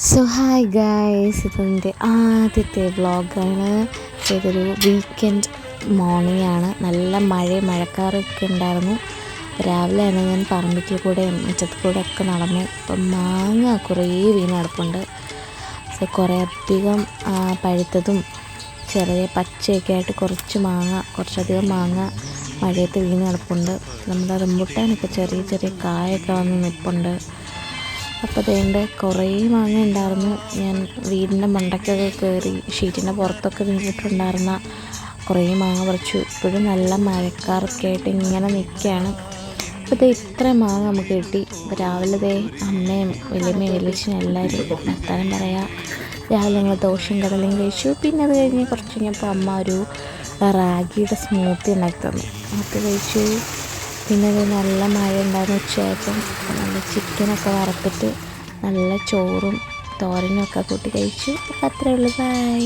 So hi guys, ഇതെൻ്റെ ആദ്യത്തെ വ്ളോഗാണ്. ഇതൊരു വീക്കെൻഡ് മോർണിംഗ് ആണ്. നല്ല മഴക്കാറൊക്കെ ഉണ്ടായിരുന്നു. രാവിലെയാണ് ഞാൻ പറമ്പിൽ കൂടെ മുറ്റത്ത് കൂടെ ഒക്കെ നടന്നു. അപ്പം മാങ്ങ കുറേ വീണ് കിടപ്പുണ്ട്. സോ കുറേ അധികം പഴുത്തതും ചെറിയ പച്ചയൊക്കെ ആയിട്ട് കുറച്ചധികം മാങ്ങ മഴയത്ത് വീണ് കിടപ്പുണ്ട്. നമ്മുടെ റംബുട്ടാനൊക്കെ ചെറിയ ചെറിയ കായൊക്കെ വന്ന് നിൽപ്പുണ്ട്. അപ്പോൾ അതുകൊണ്ട് കുറേ മാങ്ങ ഉണ്ടായിരുന്നു. ഞാൻ വീടിൻ്റെ മണ്ടയ്ക്കൊക്കെ കയറി ഷീറ്റിൻ്റെ പുറത്തൊക്കെ വീണിട്ടുണ്ടായിരുന്ന കുറേ മാങ്ങ പറിച്ചു. ഇപ്പോഴും നല്ല മഴക്കാറൊക്കെ ആയിട്ട് ഇങ്ങനെ നിൽക്കുകയാണ്. അപ്പോൾ ഇത് ഇത്രയും മാങ്ങ നമുക്ക് കിട്ടി. ഇപ്പോൾ രാവിലെ അമ്മയും വലിയമ്മയും വലിയച്ഛനും എല്ലാവരും വർത്താനം പറയാം. രാവിലെ ഞങ്ങൾ ദോശയും കടലയും കഴിച്ചു. പിന്നെ അത് കഴിഞ്ഞ് കുറച്ച് കഴിഞ്ഞപ്പോൾ അമ്മ ഒരു റാഗിയുടെ സ്മൂത്തി ഉണ്ടാക്കി തന്നു. അത് കഴിച്ചു. പിന്നെ അത് നല്ല മഴ ഉണ്ടായിരുന്നു. ഉച്ചയായപ്പം നല്ല ചിക്കനൊക്കെ വറുത്തിട്ട് നല്ല ചോറും തോരനും ഒക്കെ കൂട്ടി കഴിച്ചു. അപ്പോൾ അത്രയേ ഉള്ളൂ. ബൈ.